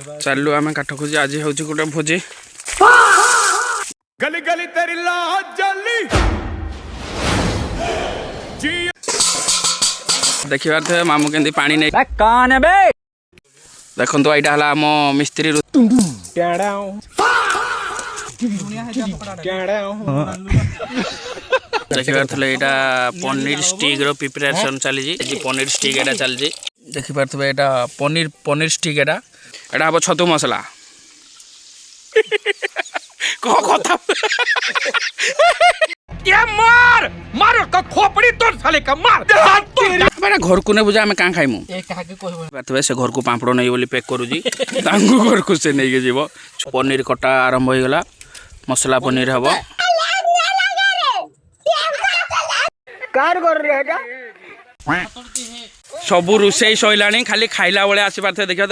चलू आम काठ खोजी आज हूँ गोटे भोजी गली गली तेरी लाज जली देखिबार थे मामू केंदी पानी नहीं देखो तो यहाँ है आम मिस्त्री देखिबार थे यहाँ पनीर स्टिक रो प्रिपरेशन चली पनीर स्टिक एटा चलजी देखिबार थे यहाँ पनीर स्टिक एटा हम छतु मसला कथा मार मार का खोपड़ी तोड़ साले का मार घर को नहीं बुझा आम क्या खाइमु से घर को पापड़ नहीं बोली पैक करुजी घर को से नहीं जीव पनीर कटा आरंभ हो गला मसला पनीर हम सब रोषे सैला खाली खाइला बेले आसबार देखा